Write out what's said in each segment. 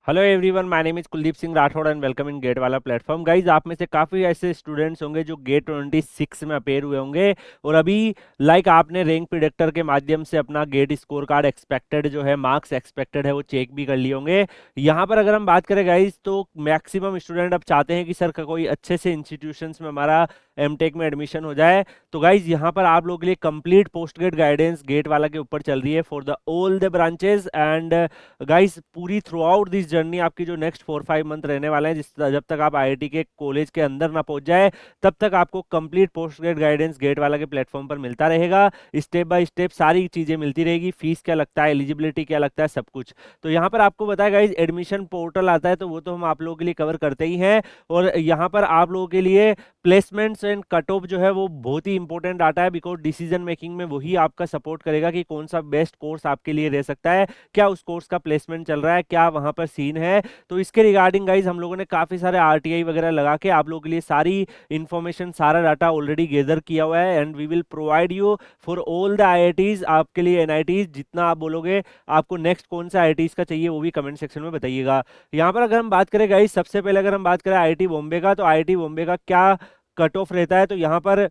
Hello everyone, my name is Kuldeep Singh Rathore and welcome in GATE Wallah platform. Guys, आप में से काफ़ी ऐसे स्टूडेंट्स होंगे जो गेट 26 में अपेयर हुए होंगे और अभी आपने रैंक प्रिडिक्टर के माध्यम से अपना गेट स्कोर कार्ड एक्सपेक्टेड जो है मार्क्स एक्सपेक्टेड है वो चेक भी कर लिए होंगे। यहाँ पर अगर हम बात करें गाइज, तो मैक्सिमम स्टूडेंट अब चाहते हैं कि सर का कोई अच्छे से इंस्टीट्यूशंस में हमारा एमटेक में एडमिशन हो जाए। तो गाइज यहाँ पर आप लोगों के लिए complete post grade guidance GATE Wallah के ऊपर चल रही है for the all the branches. And guys, पूरी थ्रू आउट दिस जर्नी आपकी जो नेक्स्ट 4-5 मंथ रहने वाले हैं, जिस जब तक आप आईआईटी के कॉलेज के अंदर ना पहुंच जाए तब तक आपको complete post grade guidance GATE Wallah के प्लेटफॉर्म पर मिलता रहेगा। स्टेप बाय स्टेप सारी चीजें मिलती रहेगी, फीस क्या लगता है, एलिजिबिलिटी क्या लगता है, सब कुछ। तो यहाँ पर आपको बताया गाइस, एडमिशन पोर्टल आता है तो वो तो हम आप लोगों के लिए कवर करते ही हैं। और यहाँ पर आप लोगों के लिए प्लेसमेंट्स एंड कट ऑफ जो है वो बहुत ही इंपॉर्टेंट डाटा है, बिकॉज डिसीजन मेकिंग में वही आपका सपोर्ट करेगा कि कौन सा बेस्ट कोर्स आपके लिए रह सकता है, क्या उस कोर्स का प्लेसमेंट चल रहा है, क्या वहां पर सीन है। तो इसके रिगार्डिंग गाइज हम लोगों ने काफी सारे आरटीआई वगैरह लगा के आप लोगों के लिए सारी इंफॉर्मेशन, सारा डाटा ऑलरेडी गैदर किया हुआ है। And we will provide you for all the IITs, आपके लिए एनआईटीज, जितना आप बोलोगे आपको नेक्स्ट कौन सा आईआईटीज का चाहिए वो भी कमेंट सेक्शन में बताइएगा। यहाँ पर अगर हम बात करें गाइज, सबसे पहले अगर हम बात करें आईआईटी बॉम्बे का, तो आईआईटी बॉम्बे का क्या कट ऑफ रहता है, तो यहाँ पर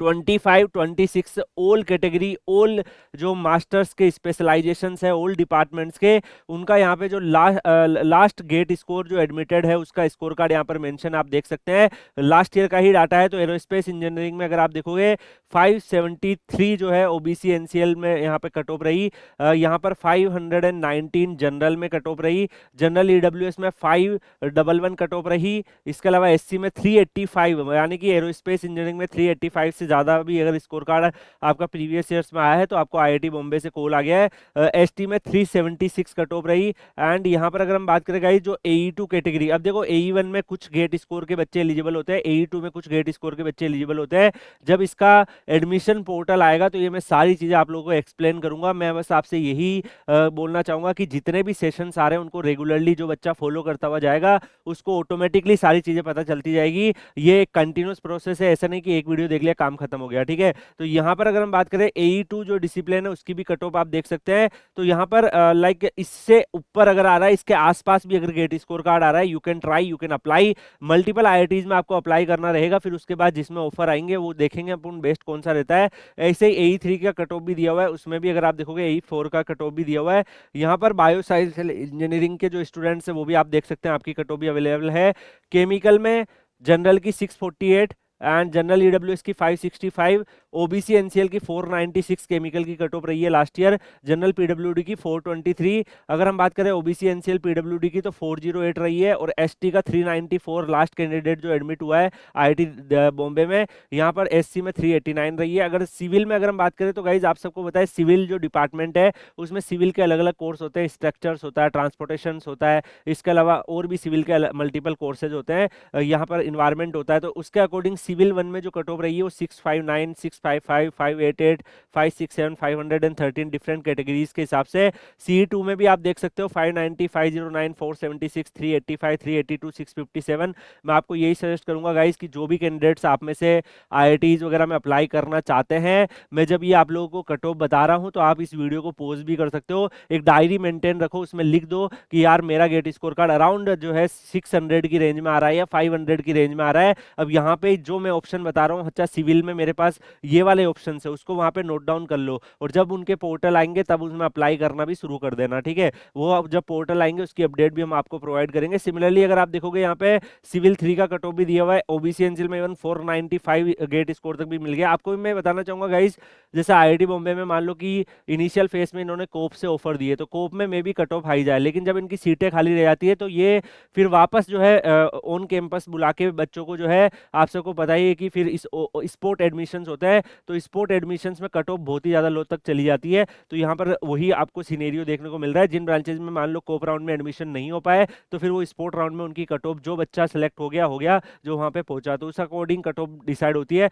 25-26 ऑल कैटेगरी, ऑल जो मास्टर्स के स्पेशलाइजेशंस है, ऑल डिपार्टमेंट्स के, उनका यहाँ पे जो लास्ट गेट स्कोर जो एडमिटेड है उसका स्कोर कार्ड यहाँ पर मेंशन आप देख सकते हैं। लास्ट ईयर का ही डाटा है। तो एरोस्पेस इंजीनियरिंग में अगर आप देखोगे 573 जो है ओबीसी एनसीएल में यहाँ पे कट ऑफ रही। यहाँ पर 519 जनरल में कट ऑफ रही। जनरल ईडब्ल्यूएस में 511 कट ऑफ रही। इसके अलावा एससी में 385, यानी कि एरोस्पेस इंजीनियरिंग में 385 से ज्यादा भी अगर स्कोर कार्ड आपका प्रीवियस ईयर्स में आया है तो आपको आईआईटी बॉम्बे से कॉल आ गया है। एसटी में 376 कट ऑफ रही। एंड यहाँ पर अगर हम बात करें गाइस, जो AE2 कैटेगरी, अब देखो AE1 में कुछ गेट स्कोर के बच्चे एलिजिबल होते हैं, AE2 में कुछ गेट स्कोर के बच्चे एलिजिबल होते हैं। जब इसका एडमिशन पोर्टल आएगा तो ये मैं सारी चीजें आप लोगों को एक्सप्लेन करूंगा। मैं बस आपसे यही बोलना चाहूंगा कि जितने भी सेशंस आ रहे हैं उनको रेगुलरली जो बच्चा फॉलो करता हुआ जाएगा उसको ऑटोमेटिकली सारी चीजें पता चलती जाएगी। ये एक कंटिन्यूस प्रोसेस है, ऐसा नहीं कि एक वीडियो देख लिया काम खत्म हो गया, ठीक है। तो यहाँ पर अगर हम बात करें AE2 जो डिसिप्लिन है उसकी भी कट ऑफ आप देख सकते हैं। तो यहाँ पर लाइक इससे ऊपर अगर आ रहा है, इसके आसपास भी अगर गेट स्कोर कार्ड आ रहा है, you can try, you can apply. Multiple IITs में आपको अप्लाई करना रहेगा, फिर उसके बाद जिसमें ऑफर आएंगे वो देखेंगे अपन बेस्ट कौन सा रहता है। ऐसे ही AE3 का कट ऑफ भी दिया हुआ है, उसमें भी अगर आप देखोगे AE4 का कट ऑफ भी दिया हुआ है। यहाँ पर बायो साइंस इंजीनियरिंग के जो स्टूडेंट्स है वो भी आप देख सकते हैं, आपकी कट ऑफ भी अवेलेबल है। केमिकल में जनरल की 648 एंड जनरल ईडब्ल्यूएस की 565, ओबीसी एनसीएल की 496 केमिकल की कट ऑफ रही है लास्ट ईयर। जनरल पीडब्ल्यूडी की 423। अगर हम बात करें ओबीसी एनसीएल पीडब्ल्यूडी की तो 408 रही है। और एसटी का 394 लास्ट कैंडिडेट जो एडमिट हुआ है आईआईटी बॉम्बे में। यहाँ पर एससी में 389 रही है। अगर सिविल में अगर हम बात करें तो गाइज आप सबको बताए, सिविल जो डिपार्टमेंट है उसमें सिविल के अलग अलग कोर्स होते हैं, स्ट्रक्चर्स होता है, ट्रांसपोर्टेशन होता है, इसके अलावा और भी सिविल के मल्टीपल कोर्सेज होते हैं। यहाँ पर इन्वायरमेंट होता है। तो उसके अकॉर्डिंग सिविल 1 में जो कट ऑफ रही है वो 659, 655, 588, 567, 513 डिफरेंट कैटेगरीज के हिसाब से। CE2 में भी आप देख सकते हो 590, 509, 476, 385, 382, 657। मैं आपको यही सजेस्ट करूंगा गाइस कि जो भी कैंडिडेट्स आप में से आईआईटीज वगैरह में अप्लाई करना चाहते हैं, मैं जब ये आप लोगों को कट ऑफ बता रहा हूं तो आप इस वीडियो को पॉज भी कर सकते हो, एक डायरी मेंटेन रखो, उसमें लिख दो कि यार मेरा गेट स्कोर कार्ड अराउंड जो है 600 की रेंज में आ रहा है या 500 की रेंज में आ रहा है। अब यहाँ पे जो मैं ऑप्शन बता रहा हूँ, अच्छा सिविल में मेरे पास ये वाले ऑप्शन है, उसको वहां पे नोट डाउन कर लो और जब उनके पोर्टल आएंगे तब उसमें अप्लाई करना भी शुरू कर देना, ठीक है। वो अब जब पोर्टल आएंगे उसकी अपडेट भी हम आपको प्रोवाइड करेंगे। सिमिलरली अगर आप देखोगे यहाँ पे सिविल 3 का कट ऑफ भी दिया हुआ है, ओबीसी एनसीएल में इवन 495 गेट स्कोर तक भी मिल गया। आपको भी मैं बताना चाहूंगा गाइस, जैसे आईआईटी बॉम्बे में मान लो कि इनिशियल फेज में इन्होंने कोप से ऑफर दिए तो कोप में भी कट ऑफ हाई जाए, लेकिन जब इनकी सीटें खाली रह जाती है तो ये फिर वापस जो है ऑन कैंपस बुला के बच्चों को जो है, आप सबको पता ही है कि फिर इस स्पोर्ट एडमिशंस होता है तो स्पोर्ट एडमिशंस में कट ऑफ बहुत ही ज्यादा लो तक चली जाती है। तो यहाँ पर वही आपको सिनेरियो देखने को मिल रहा है, जिन ब्रांचेज में मान लो कोप राउंड में एडमिशन नहीं हो पाए तो फिर वो स्पोर्ट राउंड में उनकी कट ऑफ, जो बच्चा सेलेक्ट हो गया जो वहाँ पे पहुंचा, तो उस अकॉर्डिंग कट ऑफ डिसाइड होती है।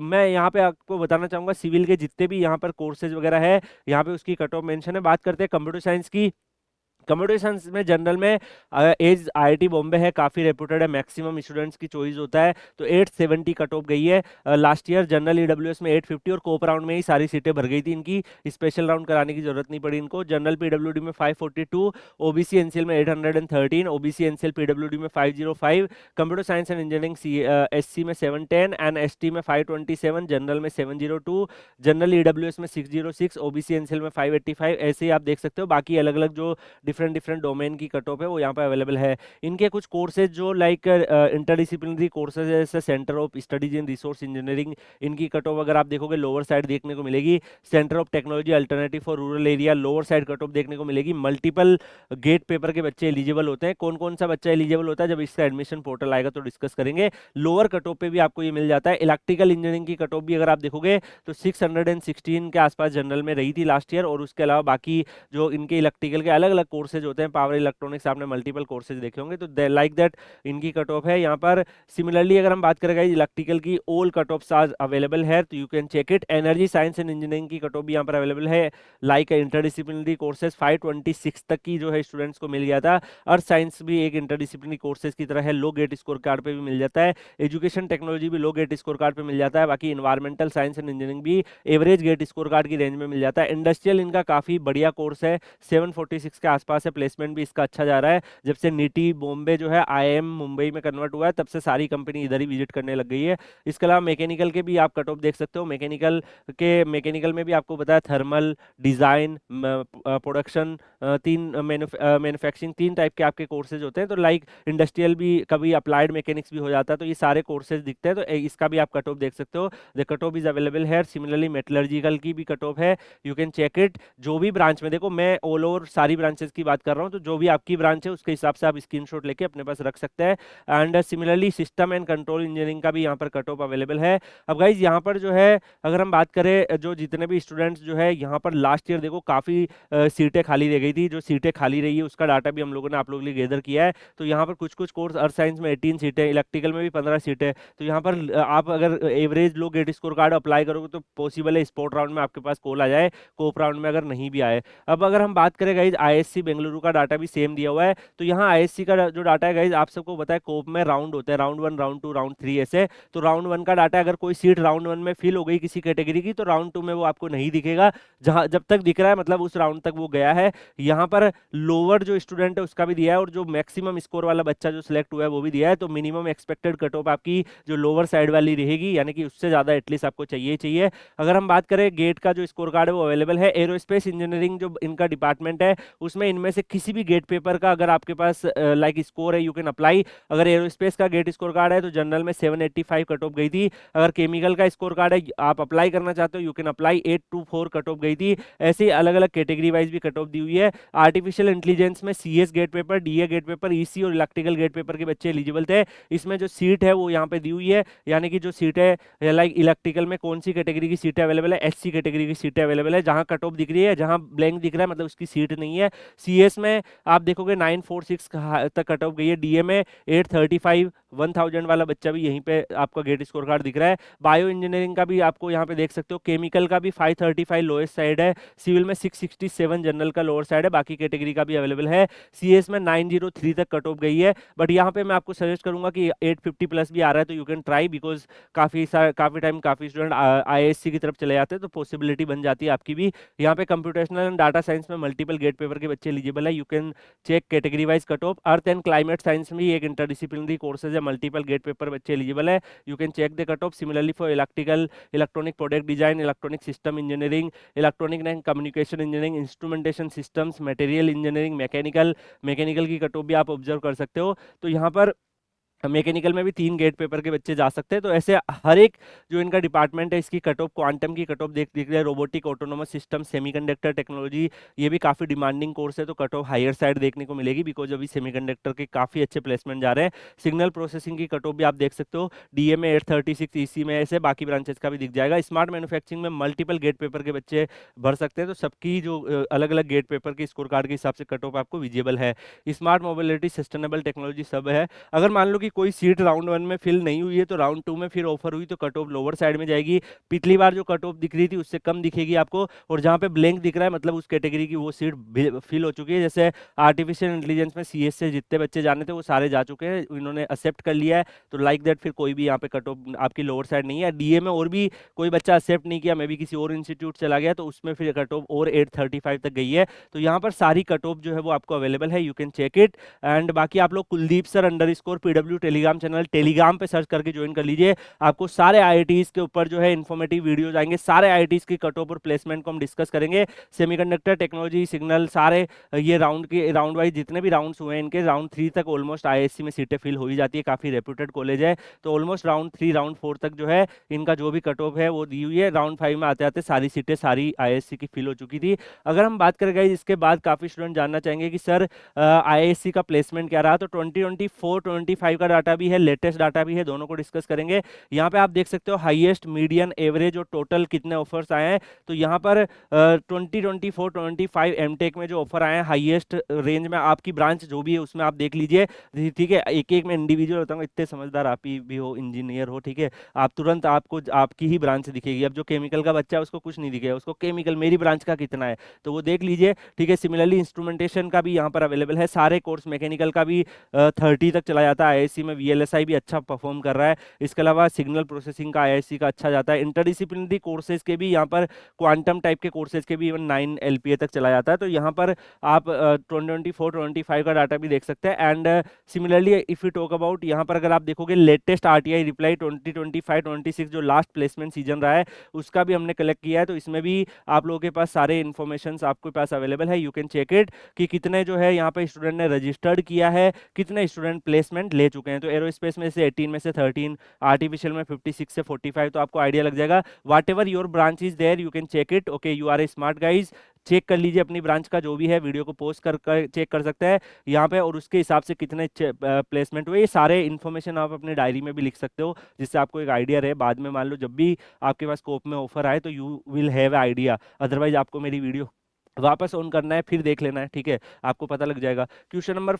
मैं यहाँ पे आपको बताना चाहूंगा सिविल के जितने भी यहाँ पर कोर्सेज वगैरह है यहाँ पे उसकी कट ऑफ मेंशन है। बात करते हैं कंप्यूटर साइंस की। कंप्यूटर साइंस में जनरल में एज आईआईटी बॉम्बे है, काफी रेपुटेड है, मैक्सिमम स्टूडेंट्स की चॉइस होता है, तो 870 कट ऑफ गई है। लास्ट ईयर जनरल ईडब्ल्यूएस में 850 और कोप राउंड में ही सारी सीटें भर गई थी इनकी, स्पेशल राउंड कराने की जरूरत नहीं पड़ी इनको। जनरल पीडब्ल्यूडी में 542, ओबीसी एनसीएल में 813, ओबीसी एनसीएल पीडब्ल्यूडी में 505, computer science and engineering SC में 710 एंड एसटी में 527, जनरल में 702, जनरल ईडब्ल्यूएस में 606, ओबीसी एनसीएल में 585। ऐसे ही आप देख सकते हो बाकी अलग अलग जो डिफरेंट डिफरेंट डोमेन की कट ऑफ है वो यहाँ पे अवेलेबल है। इनके कुछ कोर्सेज जो लाइक इंटरडिसिप्लिनरी कोर्सेज है, जैसे centre of studies in resource engineering, इनकी कट ऑफ अगर आप देखोगे लोअर साइड देखने को मिलेगी। Centre of technology alternative for rural area, lower side cut off देखने को मिलेगी। मल्टीपल गेट पेपर के बच्चे एलिजिबल होते हैं। कौन कौन सा बच्चा एलिजिबल होता है, जब इसका एडमिशन पोर्टल आएगा तो डिस्कस करेंगे। लोअर कट ऑफ पे भी आपको ये मिल जाता है। इलेक्ट्रिकल इंजीनियरिंग की कट ऑफ भी अगर आप देखोगे तो 616 के आसपास जनरल में रही थी लास्ट ईयर, और उसके अलावा बाकी जो इनके इलेक्ट्रिकल के अलग अलग कोर्सेज होते हैं, पावर इलेक्ट्रॉनिक्स आपने मल्टीपल कोर्सेज देखे होंगे, तो लाइक दैट इनकी कट ऑफ है यहाँ पर। सिमिलरली अगर हम बात करेंगे इलेक्ट्रिकल की all cut off are available है, तो you can check it. Energy science and engineering की कट ऑफ भी यहाँ पर अवेलेबल है, लाइक इंटरडिसिप्लिनरी कोर्सेज 526 तक की जो है स्टूडेंट्स को मिल गया था। अर्थ साइंस भी एक इंटरडिसिप्लिनरी कोर्सेज की तरह है, लो गेट स्कोर कार्ड पे भी मिल जाता है। एजुकेशन टेक्नोलॉजी भी लो गेट स्कोर कार्ड पे मिल जाता है। बाकी इन्वायरमेंटल साइंस एंड इंजीनियरिंग भी एवरेज गेट स्कोर कार्ड की रेंज में मिल जाता है। इंडस्ट्रियल इनका काफी बढ़िया कोर्स है, 746 के आसपास है, प्लेसमेंट भी इसका अच्छा जा रहा है। जब से नीटी बॉम्बे जो है आईएम मुंबई में कन्वर्ट हुआ है, तब से सारी कंपनी इधर ही विजिट करने लग गई है। इसके अलावा मैकेनिकल के भी आप कट ऑफ देख सकते हो। मैकेनिकल में भी आपको बताया थर्मल, डिजाइन, प्रोडक्शन, तीन मैन्युफैक्चरिंग, तीन टाइप के आपके कोर्सेज होते हैं। तो लाइक इंडस्ट्रियल भी, कभी अप्लाइड मैकेनिक्स भी हो जाता है, तो ये सारे कोर्सेज दिखते हैं। तो इसका भी आप कट ऑफ देख सकते हो। The cut of is available है। सिमिलरली मेटलर्जिकल की भी कट ऑफ है, यू कैन चेक इट। जो भी ब्रांच में, देखो मैं ऑल ओवर सारी ब्रांचेस की बात कर रहा हूँ, तो जो भी आपकी ब्रांच है उसके हिसाब से आप स्क्रीनशॉट लेके अपने पास रख सकते हैं। And similarly system and control engineering का भी यहाँ पर कट ऑफ अवेलेबल है। अब गाइज यहाँ पर जो है अगर हम बात करें, जो जितने भी स्टूडेंट्स जो है यहाँ पर लास्ट ईयर देखो काफी सीटें खाली रह गई थी, जो सीटें खाली रही है उसका डाटा भी हम लोगों ने आप लोगों के लिए गैदर किया है। तो यहाँ पर कुछ कुछ कोर्स, अर्थ साइंस में 18 सीटें, इलेक्ट्रिकल में भी 15 सीटें। तो यहाँ पर आप अगर एवरेज लो गेट स्कोर कार्ड अप्लाई करोगे तो पॉसिबल है स्पोर्ट राउंड में आपके पास कॉल आ जाए, कोप राउंड में अगर नहीं भी आए। अब अगर हम बात करें गाइज आईएससी बेंगलुरु का डाटा भी सेम दिया हुआ है। तो यहाँ आईएससी का जो डाटा है गाइज आप सबको पता है कोप में राउंड होता है, राउंड 1, राउंड 2, राउंड 3 ऐसे। तो राउंड 1 का डाटा, अगर कोई सीट राउंड 1 में फिल हो गई किसी कैटेगरी की, तो राउंड 2 में वो आपको नहीं दिखेगा। जहां जब तक दिख रहा है मतलब उस राउंड तक वो गया है। यहाँ पर लोअर जो स्टूडेंट है उसका भी दिया है, और जो मैक्सिमम स्कोर वाला बच्चा जो सिलेक्ट हुआ है वो भी दिया है। तो मिनिमम एक्सपेक्टेड कट ऑफ आपकी जो लोअर साइड वाली रहेगी, यानी कि उससे ज्यादा एटलीस्ट आपको चाहिए चाहिए। अगर हम बात करें गेट का जो स्कोर कार्ड है वो अवेलेबल है। एरोस्पेस इंजीनियरिंग जो इनका डिपार्टमेंट है उसमें इनमें से किसी भी गेट पेपर का अगर आपके पास लाइक स्कोर है, यू कैन अप्लाई। अगर एरोस्पेस का गेट स्कोर कार्ड है तो जनरल में 785 कट ऑफ गई थी। अगर केमिकल का स्कोर कार्ड है, आप अप्लाई करना चाहते हो, you can apply, 824 cut off गई थी। ऐसे ही अलग अलग कैटेगरी वाइज भी कट ऑफ दी हुई है। आर्टिफिशियल इंटेलिजेंस में CS GATE paper, DA GATE paper, EC और इलेक्ट्रिकल गेट पेपर के बच्चे एलिजिबल थे। इसमें जो सीट है वो यहाँ पे दी हुई है, यानी कि जो सीट है लाइक इलेक्ट्रिकल में कौन सी कैटेगरी की सीटें अवेलेबल है, एससी कैटेगरी की सीटें अवेलेबल है। जहां कट ऑफ दिख रही है, जहां ब्लैंक दिख रहा है मतलब उसकी सीट नहीं है। सीएस में आप देखोगे 946 तक कट ऑफ गई है। डीए में 835, 1000 वाला बच्चा भी यहीं पे आपका गेट स्कोर कार्ड दिख रहा है। बायो इंजीनियरिंग का भी आपको यहाँ पे देख सकते हो। केमिकल का भी 535 लोएस्ट साइड है। सिविल में 667 जनरल का लोअर साइड है। बाकी कैटेगरी का भी अवेलेबल है। सीएस में 903 तक कट ऑफ गई है। बट यहाँ पे मैं आपको सजेस्ट करूंगा कि 850 प्लस भी आ रहा है तो यू कैन ट्राई, बिकॉज काफी टाइम काफी स्टूडेंट आईएससी की तरफ चले जाते हैं, तो पॉसिबिलिटी बन जाती है आपकी भी। यहाँ पे कंप्यूटेशनल एंड डाटा साइंस में मल्टीपल गेट पेपर के बच्चे एलिजिबल है, you can check category wise cut off. Earth and climate science में एक इंटरडिसिप्लिनरी कोर्सेज है, मल्टीपल गेट पेपर बच्चे एलिजिबल है, you can check the cut off. Similarly for electrical, electronic product design, electronic system engineering, electronic and communication engineering, instrumentation systems, material engineering, mechanical की cut off भी आप observe कर सकते हो। तो यहाँ पर मैकेनिकल में भी 3 गेट पेपर के बच्चे जा सकते हैं। तो ऐसे हर एक जो इनका डिपार्टमेंट है इसकी कट ऑफ, क्वांटम की कट ऑफ देख रहे हैं, robotic, autonomous system, semiconductor technology, ये भी काफी डिमांडिंग कोर्स है, तो कट ऑफ हायर साइड देखने को मिलेगी, बिकॉज अभी सेमीकंडक्टर के काफी अच्छे प्लेसमेंट जा रहे हैं। सिग्नल प्रोसेसिंग की कट ऑफ भी आप देख सकते हो, डीए में 836, ईसी में ऐसे बाकी ब्रांचेस का भी दिख जाएगा। स्मार्ट मैन्युफैक्चरिंग में मल्टीपल गेट पेपर के बच्चे भर सकते हैं, तो सबकी जो अलग अलग गेट पेपर के स्कोर कार्ड के हिसाब से कट ऑफ आपको विजिबल है। स्मार्ट मोबिलिटी, सस्टेनेबल टेक्नोलॉजी सब है। अगर मान लो कि कोई सीट राउंड 1 में फिल नहीं हुई है तो राउंड 2 में फिर ऑफर हुई तो कट ऑफ लोअर साइड में जाएगी। पिछली बार जो कट ऑफ दिख रही थी उससे कम दिखेगी आपको, और जहां पे ब्लैंक दिख रहा है मतलब उस कैटेगरी की वो सीट फिल हो चुकी है। जैसे आर्टिफिशियल इंटेलिजेंस में सीएस से जितने बच्चे जाने थे वो सारे जा चुके हैं, इन्होंने एक्सेप्ट कर लिया है। तो लाइक दैट फिर कोई भी यहाँ पे कट ऑफ आपकी लोअर साइड नहीं है। डीए में और भी कोई बच्चा एक्सेप्ट नहीं किया, मे भी किसी और इंस्टीट्यूट चला गया तो उसमें फिर कट ऑफ और 835 तक गई है। तो यहाँ पर सारी कट ऑफ जो है वो आपको अवेलेबल है, you can check it. And बाकी आप लोग Kuldeep sir underscore PW telegram channel telegram पे सर्च करके ज्वाइन कर लीजिए। आपको सारे आईआईटीज के ऊपर जो है इन्फॉर्मेटिव वीडियोज आएंगे, सारे आईआईटीज की कट ऑफ और प्लेसमेंट को हम डिस्कस करेंगे। सेमीकंडक्टर टेक्नोलॉजी सिग्नल सारे ये राउंड वाइज जितने भी राउंड्स हुए हैं इनके राउंड 3 तक ऑलमोस्ट आईआईएससी में सीटें फिल हो ही जाती है, काफी रेप्यूटेड कॉलेज है। तो ऑलमोस्ट राउंड 3 राउंड 4 तक जो है इनका जो भी कट ऑफ है वो दी हुई है। राउंड 5 में आते आते सारी सीटें सारी आईआईएससी की फिल हो चुकी थी। अगर हम बात करें गाइस इसके बाद काफी स्टूडेंट जानना चाहेंगे कि सर आईआईएससी का प्लेसमेंट क्या रहा, तो 2024-25 का डाटा भी है, लेटेस्ट डाटा भी है, दोनों को डिस्कस करेंगे। यहाँ पे आप देख सकते हो हाईएस्ट मीडियन एवरेज और टोटल कितने ऑफर्स आए हैं। तो यहाँ पर 2024-25 एमटेक में जो ऑफर आए हैं हाईएस्ट रेंज में, आपकी ब्रांच जो भी है उसमें आप देख लीजिए, ठीक है। एक एक में इंडिविजुअल बताऊंगा, इतने समझदार आप ही भी हो, इंजीनियर हो, ठीक है। आप तुरंत आपको आपकी ही ब्रांच दिखेगी। अब जो केमिकल का बच्चा है उसको कुछ नहीं दिखेगा, उसको केमिकल मेरी ब्रांच का कितना है तो वो देख लीजिए, ठीक है। सिमिलरली इंस्ट्रूमेंटेशन का भी यहाँ पर अवेलेबल है, सारे कोर्स मैकेनिकल का भी 30 तक चला जाता है। आईआईएससी में वीएलएसआई भी अच्छा परफॉर्म कर रहा है। इसके अलावा सिग्नल प्रोसेसिंग का आईआईएससी का अच्छा जाता है। इंटरडिसिप्लिनरी कोर्सेज के भी यहाँ पर क्वांटम टाइप के कोर्सेज के भी इवन 9 एलपीए तक चला जाता है। तो यहाँ पर आप 2024-25 का डाटा भी देख सकते हैं। And similarly if you talk about, यहाँ पर अगर आप देखोगे लेटेस्ट आरटीआई रिप्लाई 2025-26 जो लास्ट प्लेसमेंट सीजन रहा है उसका भी हमने कलेक्ट किया है। तो इसमें भी आप लोगों के पास सारे इन्फॉर्मेशन आपके पास अवेलेबल है, यू कैन चेक इट कि कितने जो है यहाँ पे स्टूडेंट ने रजिस्टर्ड किया है, कितने स्टूडेंट प्लेसमेंट ले चुके हैं। तो एरोस्पेस में से 18 में से 13, आर्टिफिशियल में 56 से 45, तो आपको आइडिया लग जाएगा। Whatever your branch is there you can check it, okay, you are a smart guys. Check कर लीजिए अपनी ब्रांच का जो भी है, वीडियो को पोस्ट कर चेक कर सकते हैं यहाँ पे, और उसके हिसाब से कितने प्लेसमेंट हुए ये सारे इन्फॉर्मेशन आप अपने डायरी में भी लिख सकते हो, जिससे आपको एक आइडिया रहे। बाद में मान लो जब भी आपके पास स्कोप में ऑफर आए तो you will have idea. Otherwise आपको मेरी वीडियो वापस ऑन करना है फिर देख लेना है, ठीक है, आपको पता लग जाएगा। क्वेश्चन नंबर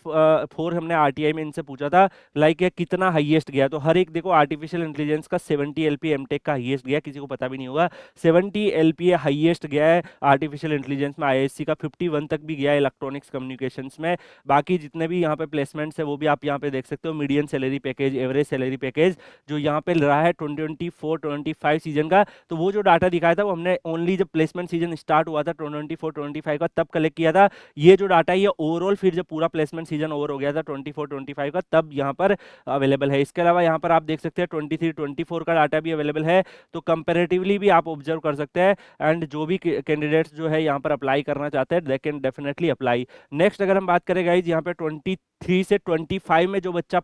4 हमने आरटीआई में इनसे पूछा था, लाइक कितना हाईएस्ट गया। तो हर एक देखो आर्टिफिशियल इंटेलिजेंस का 70 एलपीए एमटेक का हाईएस्ट गया, किसी को पता भी नहीं होगा। 70 एलपीए हाईएस्ट गया है आर्टिफिशियल इंटेलिजेंस में, आईआईएससी का 51 तक भी गया है इलेक्ट्रॉनिक्स कम्युनिकेशंस में। बाकी जितने भी यहाँ पे प्लेसमेंट्स है वो भी आप यहाँ पे देख सकते हो। Median salary package, average salary package जो यहाँ पे रहा है 2024-25 सीजन का, तो वो जो डाटा दिखाया था वो हमने ओनली जब प्लेसमेंट सीजन स्टार्ट हुआ था 2024-25 का तब कलेक्ट किया था। ये जो डाटा है ये ओवरऑल फिर जब पूरा प्लेसमेंट सीजन ओवर हो गया था 24-25 का तब यहाँ पर अवेलेबल है। इसके अलावा यहाँ पर आप देख सकते हैं 23-24 का डाटा भी अवेलेबल है, तो कंपेरेटिवली भी आप ऑब्जर्व कर सकते हैं। एंड जो भी कैंडिडेट्स जो है यहाँ पर अप्लाई करना चाहते हैं they can definitely apply. Next अगर हम बात करें गाइज यहाँ पे 23 से 25 में जो बच्चा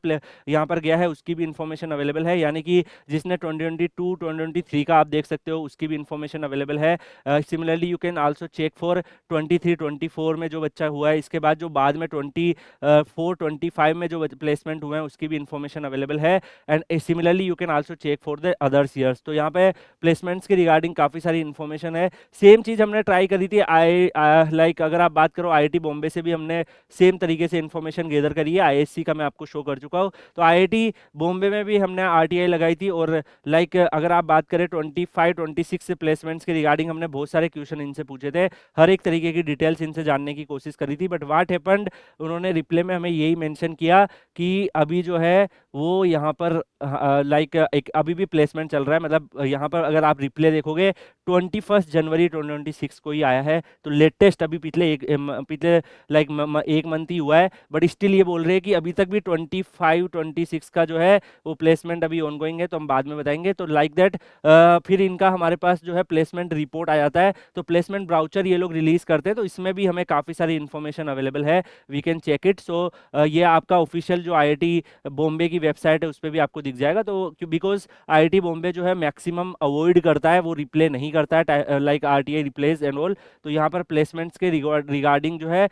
यहाँ पर गया है उसकी भी इंफॉर्मेशन अवेलेबल है, यानी कि जिसने 2022-2023 का आप देख सकते हो उसकी भी इंफॉर्मेशन अवेलेबल है। Similarly you can also check for 23-24 में जो बच्चा हुआ है, इसके बाद जो बाद में 24-25 में जो प्लेसमेंट हुए हैं उसकी भी इंफॉर्मेशन अवेलेबल है। And similarly you can also check for the others years. तो यहाँ पे प्लेसमेंट्स के रिगार्डिंग काफ़ी सारी इंफॉर्मेशन है। सेम चीज़ हमने ट्राई करी थी लाइक अगर आप बात करो आईआईटी बॉम्बे से भी हमने सेम तरीके से इंफॉर्मेशन गेदर करी है। आईआईएससी का मैं आपको शो कर चुका हूँ, तो आईआईटी बॉम्बे में भी हमने आरटीआई लगाई थी। और लाइक अगर आप बात करें 25-26 से प्लेसमेंट्स के रिगार्डिंग हमने बहुत सारे क्वेश्चन इनसे पूछे थे, हर एक तरीके की डिटेल्स इनसे जानने की कोशिश करी थी। बट व्हाट हैपेंड, उन्होंने रिप्लाई में हमें यही मेंशन किया कि अभी जो है वो यहाँ पर लाइक एक अभी भी प्लेसमेंट चल रहा है। मतलब यहाँ पर अगर आप रिप्लाई देखोगे 21 जनवरी 2026 को ही आया है, तो लेटेस्ट अभी पिछले लाइक एक मंथ ही हुआ है। बट स्टिल ये बोल रहे हैं कि अभी तक भी 25-26 का जो है वो प्लेसमेंट अभी ऑनगोइंग है, तो हम बाद में बताएंगे। तो लाइक दैट फिर इनका हमारे पास जो है प्लेसमेंट रिपोर्ट आ जाता है, तो प्लेसमेंट ब्राउचर ये लोग रिलीज करते हैं, तो इसमें भी हमें काफ़ी सारी इन्फॉर्मेशन अवेलेबल है, वी कैन चेक इट। सो ये आपका ऑफिशियल जो आईआईटी बॉम्बे की वेबसाइट है उस पर भी आपको दिख जाएगा। तो बिकॉज आईआईटी बॉम्बे जो है मैक्सिमम अवॉइड करता है, वो रिप्ले नहीं करता है like RTI replace and all. तो यहाँ पर प्लेसमेंट्स के रिगार्डिंग जो है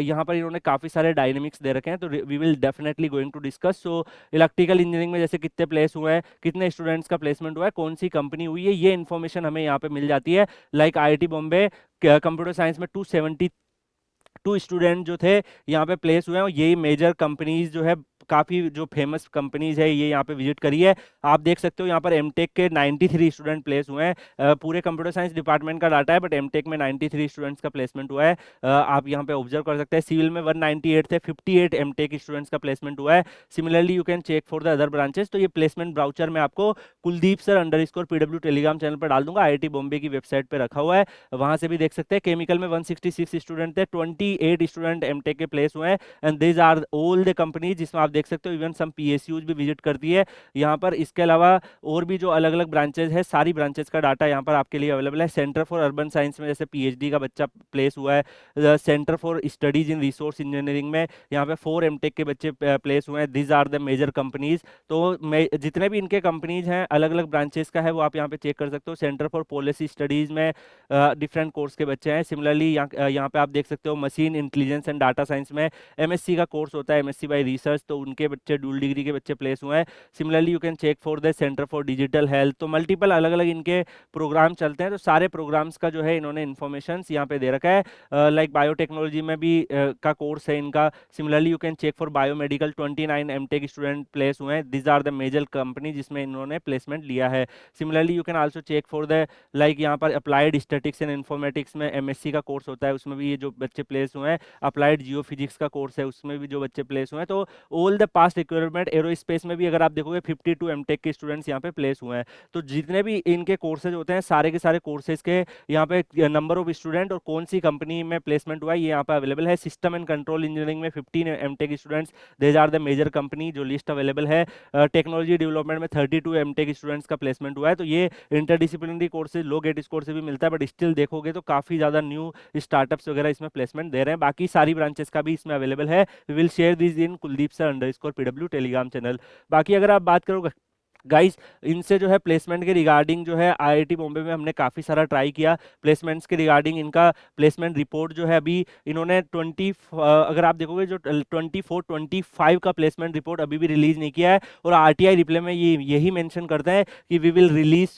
यहाँ पर इन्होंने काफ़ी सारे डायनेमिक्स दे रखे हैं, तो we will definitely going to discuss. So electrical engineering में जैसे कितने प्लेस हुए हैं, कितने स्टूडेंट्स का प्लेसमेंट हुआ है, कौन सी कंपनी हुई है, ये इन्फॉर्मेशन हमें यहाँ पे मिल जाती है। Like IIT Bombay computer science में 272 स्टूडेंट जो थे यहाँ पे प्लेस हुए हैं, और यही मेजर कंपनीज जो है काफ़ी जो फेमस कंपनीज है ये यहाँ पे विजिट करी है। आप देख सकते हो यहाँ पर एमटेक के 93 स्टूडेंट प्लेस हुए हैं। पूरे कंप्यूटर साइंस डिपार्टमेंट का डाटा है, बट एमटेक में 93 स्टूडेंट्स का प्लेसमेंट हुआ है। आप यहाँ पे ऑब्जर्व कर सकते हैं। सिविल में 198 थे, 58 एमटेक स्टूडेंट्स का प्लेसमेंट हुआ है। Similarly you can check for the other branches. तो ये प्लेसमेंट ब्राउचर में आपको Kuldeep sir underscore PW telegram channel पर डाल दूंगा, आईआईटी बॉम्बे की वेबसाइट पे रखा हुआ है, वहां से भी देख सकते हैं। केमिकल में 166 स्टूडेंट थे, 28 स्टूडेंट एमटेक के प्लेस हुए हैं, and these are all the company जिसमें आप देख सकते हो इवन सम पीएसयूज भी विजिट करती है यहाँ पर। इसके अलावा और भी जो अलग अलग ब्रांचेज है, सारी ब्रांचेज का डाटा यहाँ पर आपके लिए अवेलेबल है। सेंटर फॉर अर्बन साइंस में जैसे पीएचडी का बच्चा प्लेस हुआ है, centre for studies in resource engineering में यहाँ पे 4 एमटेक के बच्चे प्लेस हुए हैं। These are the major companies. तो जितने भी इनके कंपनीज हैं अलग अलग ब्रांचेस का है वो आप यहाँ पे चेक कर सकते हो। सेंटर फॉर पॉलिसी स्टडीज में डिफरेंट कोर्स के बच्चे हैं। सिमिलरली यहाँ पे आप देख सकते हो machine intelligence and data science में एमएससी का कोर्स होता है, एमएससी बाय रिसर्च, तो उनके बच्चे डुअल डिग्री के बच्चे प्लेस हुए हैं। Similarly you can check for the centre for digital health. तो मल्टीपल अलग अलग इनके प्रोग्राम चलते हैं, तो सारे प्रोग्राम्स का जो है इन्होंने इन्फॉर्मेशन यहाँ पे दे रखा है। लाइक बायोटेक्नोलॉजी में भी का कोर्स है इनका। Similarly you can check for biomedical, 29 MTech student place हुए हैं। This are the major company जिसमें इन्होंने प्लेसमेंट लिया है। Similarly you can also check for the like यहाँ पर अप्लाइड स्टैटिक्स एंड इन्फॉर्मेटिक्स में एमएससी का कोर्स होता है, उसमें भी ये जो बच्चे प्लेस हुए हैं। अप्लाइड जियो फिजिक्स का कोर्स है, उसमें भी जो बच्चे प्लेस हुए हैं। तो all the past requirement aerospace में भी अगर आप देखोगे 52 एमटेक के स्टूडेंट्स यहाँ पे प्लेस हुए हैं। तो जितने भी इनके कोर्सेज होते हैं सारे के सारे कोर्सेज के यहाँ पे नंबर ऑफ स्टूडेंट और कौन सी कंपनी में प्लेसमेंट हुआ है ये यहाँ पे अवेलेबल है। सिस्टम एंड कंट्रोल इंजीनियरिंग में 15 MTech students, these are the major company जो लिस्ट अवेलेबल है। टेक्नोलॉजी डेवलपमेंट में 32 एमटेक स्टूडेंट्स का प्लेसमेंट हुआ है। तो ये इंटरडिसिप्लिनरी कोर्सेज लो गेट स्कोर से भी मिलता है, बट स्टिल देखोगे तो काफी ज्यादा न्यू स्टार्टअप्स वगैरह इसमें प्लेसमेंट दे रहे हैं। बाकी सारी ब्रांचेस का भी इसमें अवेलेबल है। We will share this in Kuldeep sir underscore PW telegram channel. बाकी अगर आप बात करोगे गाइस इनसे जो है प्लेसमेंट के रिगार्डिंग जो है आईआईटी बॉम्बे में हमने काफ़ी सारा ट्राई किया प्लेसमेंट्स के रिगार्डिंग। इनका प्लेसमेंट रिपोर्ट जो है अभी इन्होंने अगर आप देखोगे जो 24-25 का प्लेसमेंट रिपोर्ट अभी भी रिलीज नहीं किया है। और आरटीआई रिप्लाई में ये यही मेंशन करते हैं कि वी विल रिलीज,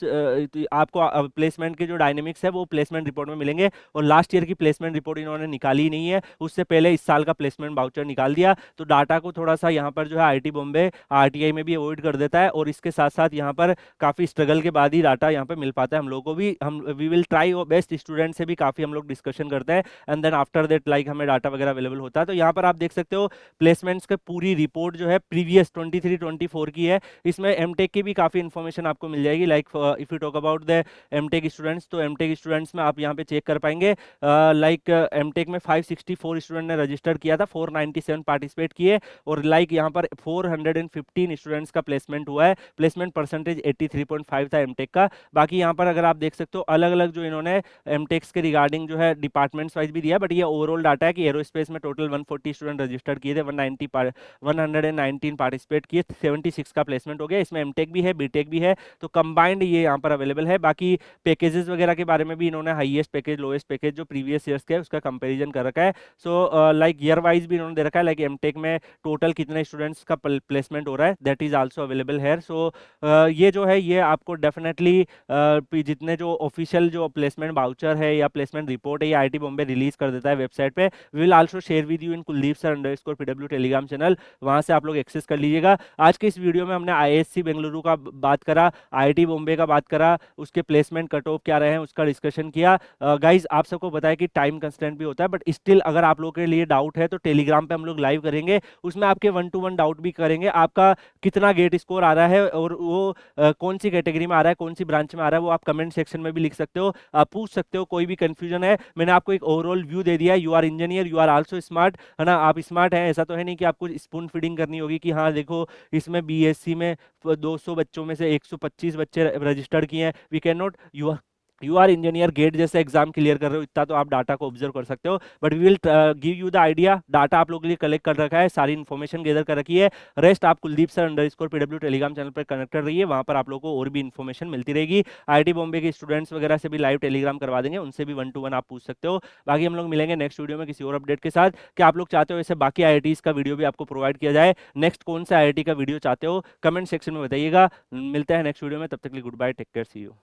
आपको प्लेसमेंट के जो डायनेमिक्स है वो प्लेसमेंट रिपोर्ट में मिलेंगे। और लास्ट ईयर की प्लेसमेंट रिपोर्ट इन्होंने निकाली ही नहीं है, उससे पहले इस साल का प्लेसमेंट वाउचर निकाल दिया। तो डाटा को थोड़ा सा यहाँ पर जो है आईआईटी बॉम्बे आरटीआई में भी अवॉइड कर देता है, और इसके साथ साथ यहाँ पर काफी स्ट्रगल के बाद ही डाटा यहाँ पे मिल पाता है हम लोगों को भी। हम we will try best, student से भी काफी हम लोग डिस्कशन करते हैं, and then after that like हमें डाटा वगैरह अवेलेबल होता है। तो यहाँ पर आप देख सकते हो प्लेसमेंट्स की पूरी रिपोर्ट जो है प्रीवियस 23-24 की है। इसमें एमटेक की भी काफी इंफॉर्मेशन आपको मिल जाएगी। Like if you talk about the MTech students, तो एमटेक स्टूडेंट्स में आप यहाँ पे चेक कर पाएंगे लाइक एमटेक में 564 स्टूडेंट ने रजिस्टर किया था, 497 पार्टिसिपेट किए, और लाइक यहाँ पर 415 स्टूडेंट्स का प्लेसमेंट हुआ है। प्लेसमेंट परसेंटेज 83.5 था एमटेक का। बाकी यहाँ पर अगर आप देख सकते हो अलग अलग जो इन्होंने एमटेक्स के रिगार्डिंग जो है डिपार्टमेंट्स वाइज भी दिया, बट ये ओवरऑल डाटा है कि एरोस्पेस में टोटल 140 स्टूडेंट रजिस्टर्ड किए थे, 119 पार्टिसिपेट किए, 76 का प्लेसमेंट हो गया। इसमें एमटेक भी है, बीटेक भी है, तो कंबाइंड ये यहाँ पर अवेलेबल है। बाकी पैकेजेस वगैरह के बारे में भी इन्होंने हाईएस्ट पैकेज लोएस्ट पैकेज जो प्रीवियस ईयर्स के है उसका कंपेरिजन कर रखा है। सो लाइक ईयर वाइज भी इन्होंने दे रखा है, लाइक एमटेक में टोटल कितने स्टूडेंट्स का प्लेसमेंट हो रहा है, दैट इज आल्सो अवेलेबल है। सो ये जो है ये आपको डेफिनेटली जितने जो ऑफिशियल जो प्लेसमेंट वाउचर है या प्लेसमेंट रिपोर्ट है ये आईआईटी बॉम्बे रिलीज कर देता है वेबसाइट पे। We will also share with you in Kuldeep sir underscore PW telegram channel, वहां से आप लोग एक्सेस कर लीजिएगा। आज के इस वीडियो में हमने आईआईएससी बेंगलुरु का बात करा, आईआईटी बॉम्बे का बात करा, उसके प्लेसमेंट कट ऑफ क्या रहे हैं उसका डिस्कशन किया। गाइज आप सबको बताया कि टाइम कंस्टेंट भी होता है, बट स्टिल अगर आप लोगों के लिए डाउट है तो टेलीग्राम पे हम लोग लाइव करेंगे, उसमें आपके 1-to-1 डाउट भी करेंगे। आपका कितना गेट स्कोर आ रहा है और वो कौन सी कैटेगरी में आ रहा है, कौन सी ब्रांच में आ रहा है, वो आप कमेंट सेक्शन में भी लिख सकते हो, आप पूछ सकते हो। कोई भी कंफ्यूजन है, मैंने आपको एक ओवरऑल व्यू दे दिया है। You are engineer, you are also smart, है ना, आप स्मार्ट हैं, ऐसा तो है नहीं कि आपको स्पून फीडिंग करनी होगी कि हाँ देखो इसमें बीएससी में 200 बच्चों में से 125 बच्चे रजिस्टर्ड किए हैं। We can not, you are engineer GATE जैसे एग्जाम क्लियर कर रहे हो इतना तो आप डाटा को ऑब्जर्व कर सकते हो, but we will give you the idea. Data आप लोगों के लिए कलेक्ट कर रखा है, सारी इन्फॉर्मेशन गैदर कर रखी है। रेस्ट आप Kuldeep sir underscore PW telegram channel पर कनेक्टेड रहिए, वहां पर आप लोगों को और भी इन्फॉर्मेशन मिलती रहेगी। आईआईटी बॉम्बे के स्टूडेंट्स वगैरह से भी लाइव टेलीग्राम करवा देंगे, उनसे भी 1-to-1 आप पूछ सकते हो। बाकी हम लोग मिलेंगे नेक्स्ट वीडियो में किसी और अपडेट के साथ। क्या आप लोग चाहते हो ऐसे बाकी आईआईटीज का वीडियो भी आपको प्रोवाइड किया जाए, नेक्स्ट कौन सा आईआईटी का वीडियो चाहते हो कमेंट सेक्शन में बताइएगा। मिलते हैं नेक्स्ट वीडियो में, तब तक के लिए good bye, take care, see you.